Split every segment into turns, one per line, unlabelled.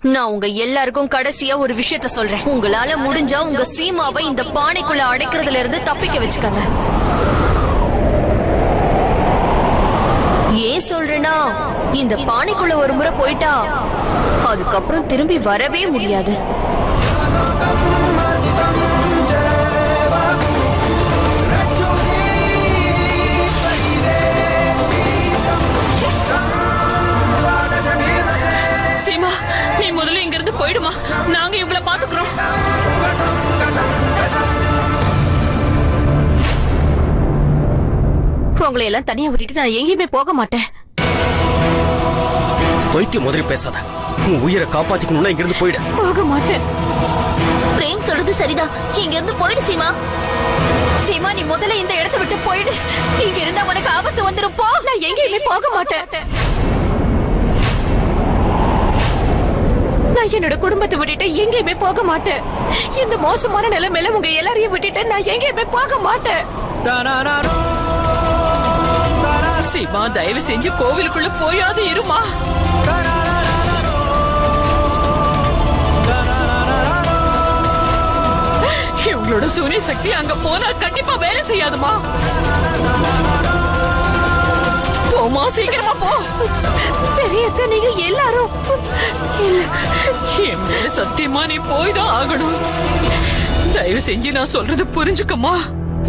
நான் உங்க எல்லாருக்கும் கடைசியா ஒரு விஷயத்த சொல்றேன். உங்களால முடிஞ்சா உங்க சீமாவை இந்த பானைக்குள்ள அடைக்கிறதுல இருந்து தப்பிக்க வச்சுக்கங்க. ஏன் சொல்றேன்னா, இந்த பானைக்குள்ள ஒரு முறை போயிட்டா அதுக்கப்புறம் திரும்பி வரவே முடியாது.
சீமா, நீ முதல்ல இங்க இருந்து போயிடுமா, நாங்க இவங்களை பாத்துக்கிறோம். உங்களை எல்லாம் தனியா விட்டுட்டு நான் எங்கேயுமே போக மாட்டேன்.
வைத்திய முதல்ல பேசாத. உன் உயிரை காப்பாத்திக்கணும்னா இங்க இருந்து போயிடு.
போக மாட்டேன். பிரேம் சொல்றது சரிதான், இங்க இருந்து போயிடு சீமா. சீமா, நீ முதல்ல இந்த இடத்தை விட்டு போயிடு. இங்க இருந்தா உனக்கு ஆபத்து வந்துரும். போ. நான் எங்கேயுமே போக மாட்டேன். நான் என்னோட குடும்பத்தை விட்டுட்டு எங்கேயுமே போக மாட்டேன். இந்த மோசமான நிலைமையில உங்க எல்லாரையும் விட்டுட்டு நான் எங்கேயுமே போக மாட்டேன். சீமா, தயவு செஞ்சு கோவிலுக்குள்ள போயாது இருமா. இவங்களோட சூரிய சக்தி அங்க போனா கண்டிப்பா வேலை செய்யாதுமா. போமா, சீக்கிரமா போ. பெரியத்த, நீங்க எல்லாரும் என் மேல சத்தியமா நீ போய்தான் ஆகணும். தயவு செஞ்சு நான் சொல்றது புரிஞ்சுக்கமா.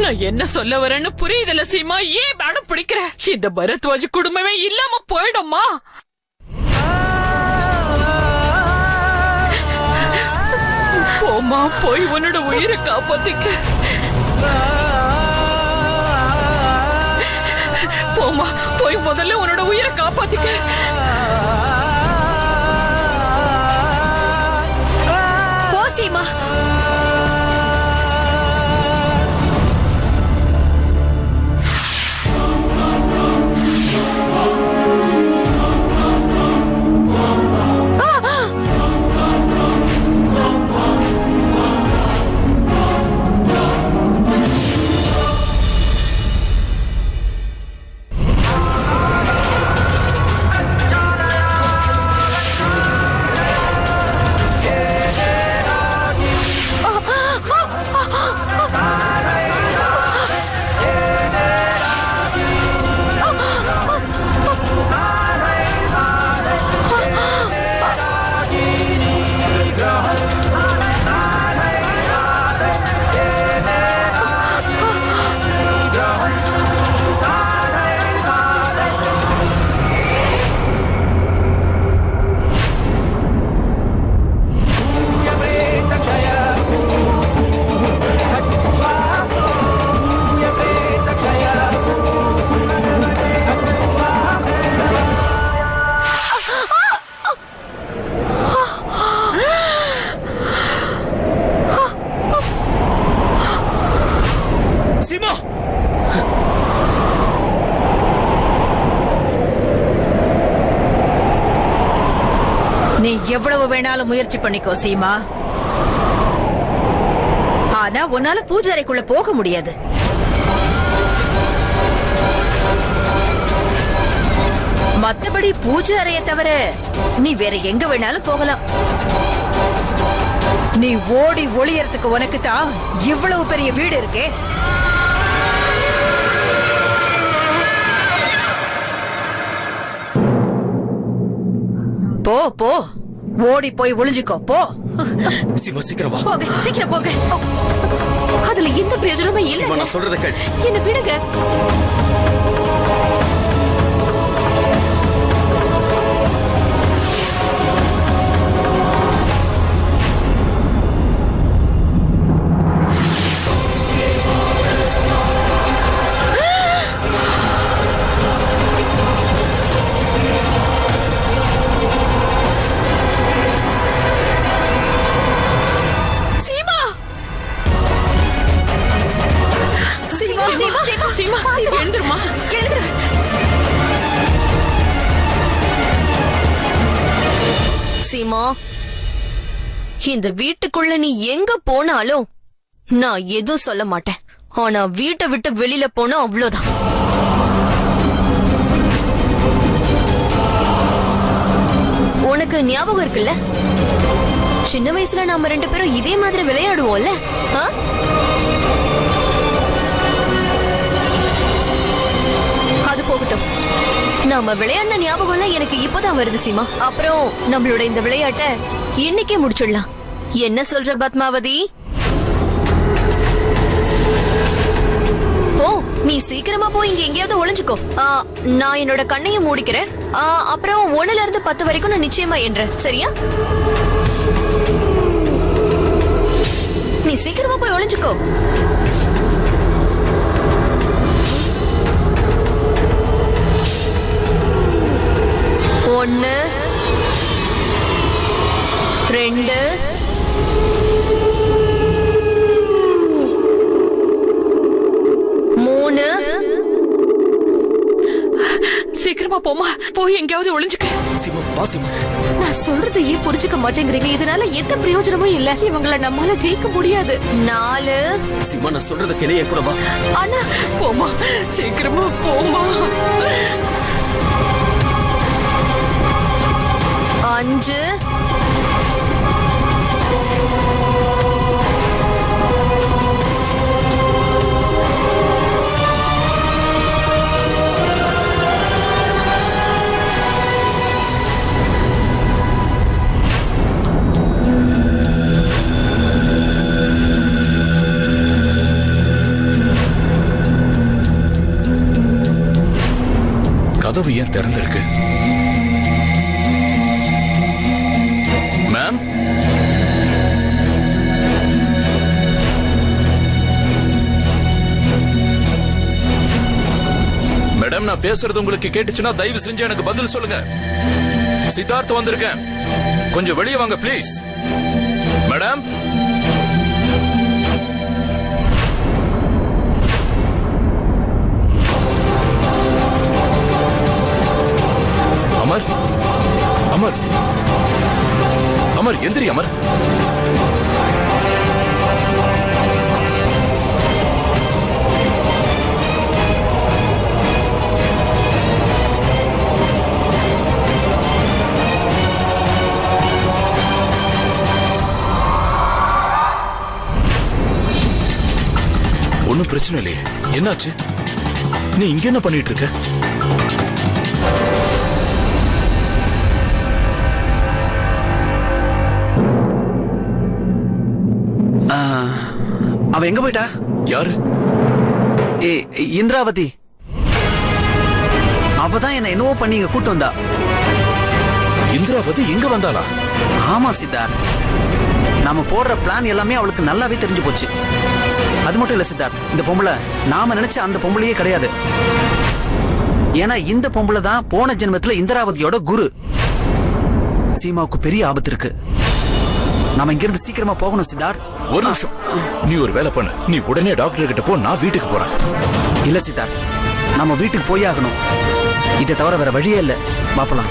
நான் என்ன சொல்ல வரேன்னு புரியுதுல சீமா. ஏன் மேடம் பிடிக்கிற? இந்த பரத்வாஜ் குடும்பமே இல்லாம போயிடுமா. போமா, போய் உன்னோட உயிரை காப்பாத்திக்க. போமா, போய் முதல்ல உன்னோட உயிரை காப்பாத்திக்க. போ சீமா.
நீ எவ்வளவு வேணாலும் முயற்சி பண்ணிக்கோ சீமா. ஆனா உன்னால பூஜாரைக்குள்ள போக முடியாது. மத்தபடி பூஜை அறைய தவிர நீ வேற எங்க வேணாலும் போகலாம். நீ ஓடி ஒளியறதுக்கு உனக்கு தான் இவ்வளவு பெரிய வீடு இருக்கே. போ போ, ஓடி போய் ஒளிஞ்சுக்கோ. போ
சீமா, சீக்கிரம் வா.
போங்க, சீக்கிரம் போங்க. அதுல எந்த பிரயோஜனமும் இல்ல.
சீமா, நான் சொல்றத கேளு.
என்ன விடுங்க. சீமா, எழுந்துருமா, எழுந்துரு.
சீமா, இந்த வீட்டுக்குள்ள நீ எங்க போனாலும் நான் எதுவும் சொல்ல மாட்டேன். ஆனா வீட்டை விட்டு வெளியில போனா அவ்வளவுதான். உனக்கு உனக்கு ஞாபகம் இருக்குல்ல, சின்ன வயசுல நாம 2 பேரும் இதே மாதிரி விளையாடுவோம்ல? அது போகட்டும், நாம விளையாடின ஞாபகம் எனக்கு இப்பதான் வருது சீமா. அப்புறம் நம்மளோட இந்த விளையாட்டை இன்னைக்கே முடிச்சிடலாம். என்ன சொல்ற பத்மாவதி? ஓ, நீ சீக்கிரமா போய் இங்க எங்கேயாவது ஒளிஞ்சுக்கோ. நான் என்னோட கண்ணையும் மூடிக்கிறேன். அப்புறம் 1ல இருந்து 10 வரைக்கும் நான் நிச்சயமா என்றேன், சரியா? நீ சீக்கிரமா போய் ஒளிஞ்சுக்கோ. ஒன்னு, 2, 3.
சீக்கிரமா போமா, போய் எங்கேயாவது ஒளிஞ்சுக்க.
சீமா, வா சீமா.
நான் சொல்றதையே புரிஞ்சுக்க மாட்டேங்கிறீங்க. இதனால எந்த பிரயோஜனமும் இல்ல. இவங்கள நம்மால ஜெயிக்க முடியாது.
4.
சீமா, நான் சொல்றத கேளு, கூட வா.
அண்ணா, போமா, சீக்கிரமா போமா.
5.
கதவு ஏன் திறந்திருக்கு? மேம், மேடம், நான் பேசுறது உங்களுக்கு கேட்டுச்சுன்னா தயவு செஞ்சு எனக்கு பதில் சொல்லுங்க. சித்தார்த் வந்திருக்கேன், கொஞ்சம் வெளியே வாங்க ப்ளீஸ். மேடம், அமர், அமர், அமர், எந்திரி அமர். ஒன்னும் பிரச்சனை இல்லையே, என்னாச்சு? நீ இங்க என்ன பண்ணிட்டு இருக்க?
அவ எங்க போயிட்டா?
யாரு?
இந்திராவதி. அவதான் என்ன என்னவோ பண்ணி இங்க கூட்டு வந்தா.
இந்திராவதி எங்க வந்தாளா?
ஆமா சித்தார்த், நாம போடுற பிளான் எல்லாமே அவளுக்கு நல்லாவே தெரிஞ்சு போச்சு. அது மட்டும் இல்ல சித்தார்த், இந்த பொம்பளை நாம நினைச்ச அந்த பொம்பளையே கிடையாது. ஏன்னா இந்த பொம்பளை தான் போன ஜென்மத்துல இந்திராவதியோட குரு. சீமாவுக்கு பெரிய ஆபத்து இருக்கு. நாம இங்க இருந்து சீக்கிரமா போகணும் சித்தார்த்.
ஒரு நிமிஷம், நீ ஒரு வேலை பண்ணு. நீ உடனே டாக்டர் கிட்ட போ, நான் வீட்டுக்கு போறேன்.
இல்ல சித்தார்த், நம்ம வீட்டுக்கு போய் ஆகணும். இதை தவிர வேற வழியே இல்ல. பாப்பலாம்.